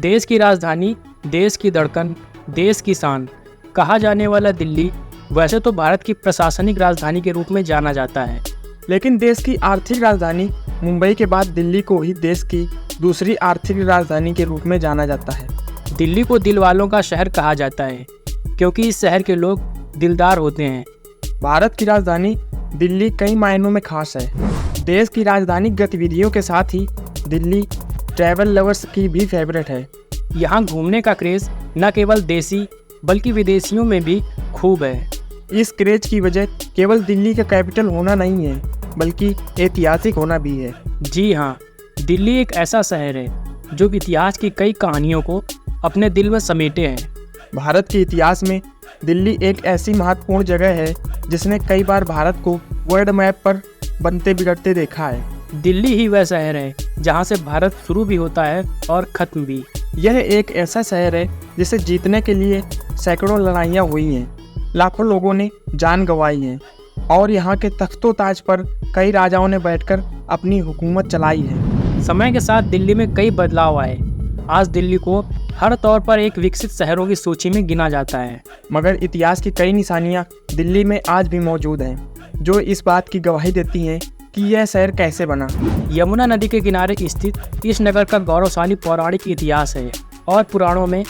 देश की राजधानी, देश की धड़कन, देश की शान कहा जाने वाला दिल्ली वैसे तो भारत की प्रशासनिक राजधानी के रूप में जाना जाता है, लेकिन देश की आर्थिक राजधानी मुंबई के बाद दिल्ली को ही देश की दूसरी आर्थिक राजधानी के रूप में जाना जाता है। दिल्ली को दिल वालों का शहर कहा जाता है क्योंकि इस शहर के लोग दिलदार होते हैं। भारत की राजधानी दिल्ली कई मायनों में खास है। देश की राजधानी गतिविधियों के साथ ही दिल्ली ट्रैवल लवर्स की भी फेवरेट है। यहाँ घूमने का क्रेज़ न केवल देसी बल्कि विदेशियों में भी खूब है। इस क्रेज की वजह केवल दिल्ली का कैपिटल होना नहीं है बल्कि ऐतिहासिक होना भी है। जी हाँ, दिल्ली एक ऐसा शहर है जो इतिहास की कई कहानियों को अपने दिल में समेटे हैं। भारत के इतिहास में दिल्ली एक ऐसी महत्वपूर्ण जगह है जिसने कई बार भारत को वर्ल्ड मैप पर बनते बिगड़ते देखा है। दिल्ली ही वह शहर है जहाँ से भारत शुरू भी होता है और ख़त्म भी। यह एक ऐसा शहर है जिसे जीतने के लिए सैकड़ों लड़ाइयाँ हुई हैं, लाखों लोगों ने जान गंवाई है और यहाँ के तख्तो ताज पर कई राजाओं ने बैठकर अपनी हुकूमत चलाई है। समय के साथ दिल्ली में कई बदलाव आए। आज दिल्ली को हर तौर पर एक विकसित शहरों की सूची में गिना जाता है, मगर इतिहास की कई निशानियाँ दिल्ली में आज भी मौजूद हैं जो इस बात की गवाही देती हैं कि यह शहर कैसे बना। यमुना नदी के किनारे स्थित इस नगर का गौरवशाली पौराणिक इतिहास है और पुराणों में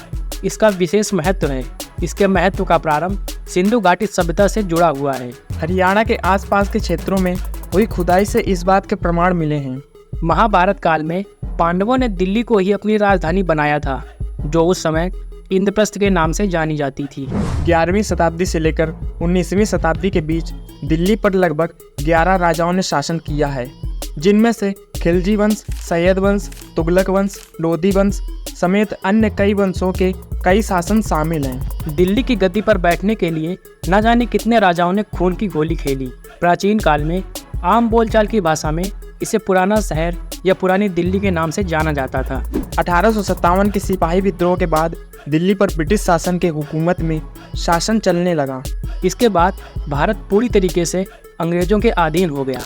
इसका विशेष महत्व है। इसके महत्व का प्रारंभ सिंधु घाटी सभ्यता से जुड़ा हुआ है। हरियाणा के आसपास के क्षेत्रों में हुई खुदाई से इस बात के प्रमाण मिले हैं। महाभारत काल में पांडवों ने दिल्ली को ही अपनी राजधानी बनाया था, जो उस समय इंद्रप्रस्थ के नाम से जानी जाती थी। 11वीं शताब्दी से लेकर 19वीं शताब्दी के बीच दिल्ली पर लगभग 11 राजाओं ने शासन किया है, जिनमें से खिलजी वंश, सैयद वंश, तुगलक वंश, लोधी वंश समेत अन्य कई वंशों के कई शासन शामिल हैं। दिल्ली की गद्दी पर बैठने के लिए न जाने कितने राजाओं ने खून की गोली खेली। प्राचीन काल में आम बोलचाल की भाषा में इसे पुराना शहर या पुरानी दिल्ली के नाम से जाना जाता था। 1857 के सिपाही विद्रोह के बाद दिल्ली पर ब्रिटिश शासन के हुकूमत में शासन चलने लगा। इसके बाद भारत पूरी तरीके से अंग्रेजों के अधीन हो गया।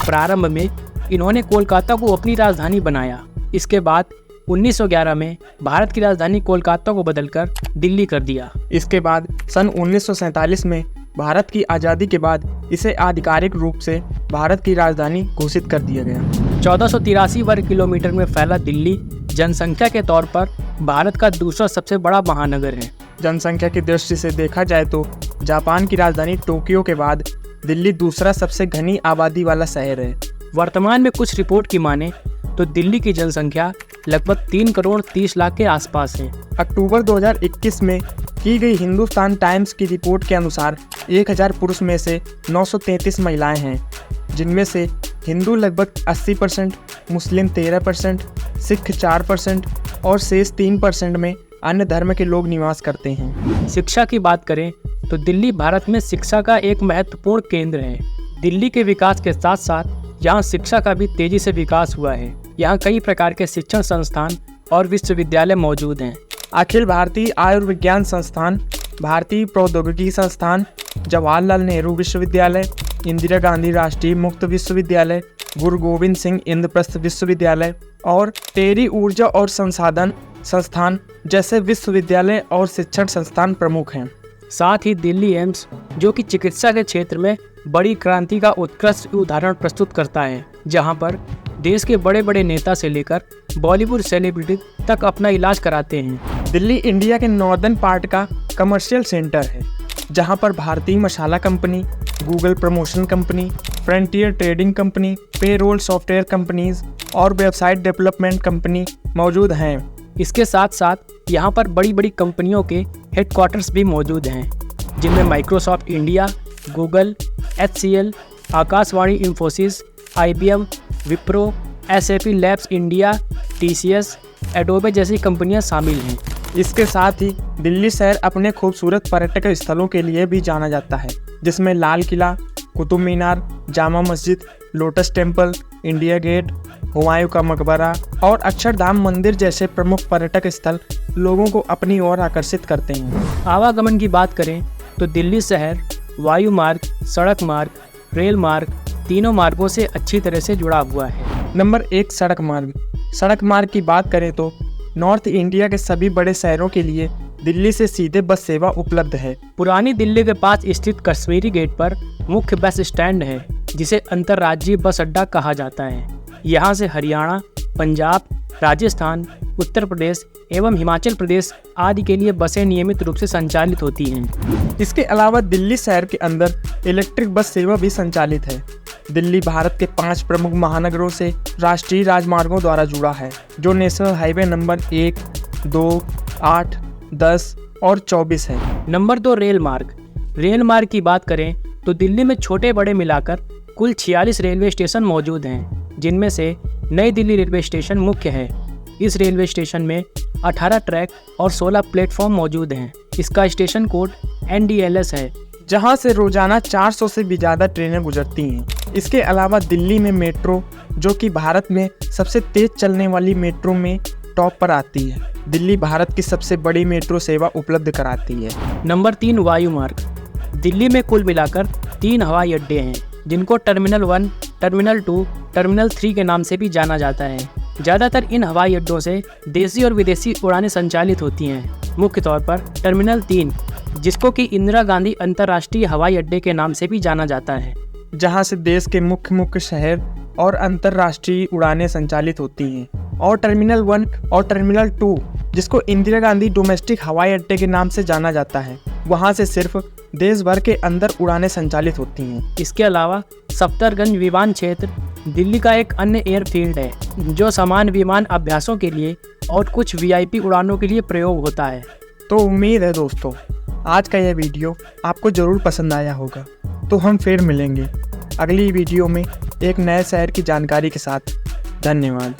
प्रारंभ में इन्होंने कोलकाता को अपनी राजधानी बनाया। इसके बाद 1911 में भारत की राजधानी कोलकाता को बदलकर दिल्ली कर दिया। इसके बाद सन 1947 में भारत की आज़ादी के बाद इसे आधिकारिक रूप से भारत की राजधानी घोषित कर दिया गया। 1483 वर्ग किलोमीटर में फैला दिल्ली जनसंख्या के तौर पर भारत का दूसरा सबसे बड़ा महानगर है। जनसंख्या की दृष्टि से देखा जाए तो जापान की राजधानी टोक्यो के बाद दिल्ली दूसरा सबसे घनी आबादी वाला शहर है। वर्तमान में कुछ रिपोर्ट की माने तो दिल्ली की जनसंख्या लगभग 3 करोड़ 30 लाख के आसपास है। अक्टूबर 2021 में की गई हिंदुस्तान टाइम्स की रिपोर्ट के अनुसार 1000 पुरुष में से 933 महिलाएं हैं, जिनमें से हिंदू लगभग 80%, मुस्लिम 13%, सिख 4% और शेष 3% में अन्य धर्म के लोग निवास करते हैं। शिक्षा की बात करें तो दिल्ली भारत में शिक्षा का एक महत्वपूर्ण केंद्र है। दिल्ली के विकास के साथ साथ यहाँ शिक्षा का भी तेजी से विकास हुआ है। यहाँ कई प्रकार के शिक्षण संस्थान और विश्वविद्यालय मौजूद हैं। अखिल भारतीय आयुर्विज्ञान संस्थान, भारतीय प्रौद्योगिकी संस्थान, जवाहरलाल नेहरू विश्वविद्यालय, इंदिरा गांधी राष्ट्रीय मुक्त विश्वविद्यालय, गुरु गोविंद सिंह इंद्रप्रस्थ विश्वविद्यालय और टेरी ऊर्जा और संसाधन संस्थान जैसे विश्वविद्यालय और शिक्षण संस्थान प्रमुख हैं। साथ ही दिल्ली एम्स, जो कि चिकित्सा के क्षेत्र में बड़ी क्रांति का उत्कृष्ट उदाहरण प्रस्तुत करता है, जहां पर देश के बड़े बड़े नेता से लेकर बॉलीवुड सेलिब्रिटी तक अपना इलाज कराते हैं। दिल्ली इंडिया के नॉर्दर्न पार्ट का कमर्शियल सेंटर है, जहां पर Bharatiya Masala company, Google promotion company, frontier trading company, payroll software companies और वेबसाइट डेवलपमेंट कंपनी मौजूद हैं। इसके साथ साथ यहाँ पर बड़ी बड़ी कंपनियों के हेडक्वार्टर्स भी मौजूद हैं, जिनमें Microsoft India, Google, HCL, Akashvani Infosys, IBM, Wipro, SAP labs India, TCS, Adobe जैसी कंपनियां शामिल हैं। इसके साथ ही दिल्ली शहर अपने खूबसूरत पर्यटक स्थलों के लिए भी जाना जाता है, जिसमें Lal Qila, Qutub Minar, Jama Masjid, Lotus Temple, India Gate, Humayun का मकबरा और अक्षरधाम मंदिर जैसे प्रमुख पर्यटक स्थल लोगों को अपनी ओर आकर्षित करते हैं। आवागमन की बात करें तो दिल्ली शहर वायु मार्ग, सड़क मार्ग, रेल मार्ग तीनों मार्गों से अच्छी तरह से जुड़ा हुआ है। नंबर 1 सड़क मार्ग। सड़क मार्ग की बात करें तो नॉर्थ इंडिया के सभी बड़े शहरों के लिए दिल्ली से सीधे बस सेवा उपलब्ध है। पुरानी दिल्ली के पास स्थित कश्मीरी गेट पर मुख्य बस स्टैंड है, जिसे अंतर्राज्यीय बस अड्डा कहा जाता है। यहाँ से हरियाणा, पंजाब, राजस्थान, उत्तर प्रदेश एवं हिमाचल प्रदेश आदि के लिए बसें नियमित रूप से संचालित होती हैं। इसके अलावा दिल्ली शहर के अंदर इलेक्ट्रिक बस सेवा भी संचालित है। दिल्ली भारत के 5 प्रमुख महानगरों से राष्ट्रीय राजमार्गों द्वारा जुड़ा है, जो नेशनल हाईवे नंबर 1, 2, 8, 10 और 24 है। नंबर 2 रेल मार्ग। रेल मार्ग की बात करें तो दिल्ली में छोटे बड़े मिलाकर कुल 46 रेलवे स्टेशन मौजूद हैं, जिनमें से नई दिल्ली रेलवे स्टेशन मुख्य है। इस रेलवे स्टेशन में 18 ट्रैक और 16 प्लेटफॉर्म मौजूद हैं। इसका स्टेशन कोड NDLS है, जहां से रोजाना 400 से भी ज़्यादा ट्रेनें गुजरती हैं। इसके अलावा दिल्ली में मेट्रो, जो कि भारत में सबसे तेज चलने वाली मेट्रो में टॉप पर आती है। दिल्ली भारत की सबसे बड़ी मेट्रो सेवा उपलब्ध कराती है। नंबर 3 वायु मार्ग। दिल्ली में कुल मिलाकर 3 हवाई अड्डे हैं, जिनको टर्मिनल 1, टर्मिनल 2, टर्मिनल 3 के नाम से भी जाना जाता है। ज़्यादातर इन हवाई अड्डों से देशी और विदेशी उड़ानें संचालित होती हैं। मुख्य तौर पर टर्मिनल 3, जिसको कि इंदिरा गांधी अंतर्राष्ट्रीय हवाई अड्डे के नाम से भी जाना जाता है, जहां से देश के मुख्य शहर और अंतर्राष्ट्रीय उड़ानें संचालित होती हैं। और टर्मिनल 1 और टर्मिनल 2, जिसको इंदिरा गांधी डोमेस्टिक हवाई अड्डे के नाम से जाना जाता है, वहां से सिर्फ देश भर के अंदर उड़ानें संचालित होती हैं। इसके अलावा सफदरगंज विमान क्षेत्र दिल्ली का एक अन्य एयरफील्ड है, जो सामान्य विमान अभ्यासों के लिए और कुछ VIP उड़ानों के लिए प्रयोग होता है। तो उम्मीद है दोस्तों, आज का यह वीडियो आपको ज़रूर पसंद आया होगा। तो हम फिर मिलेंगे अगली वीडियो में एक नए शहर की जानकारी के साथ। धन्यवाद।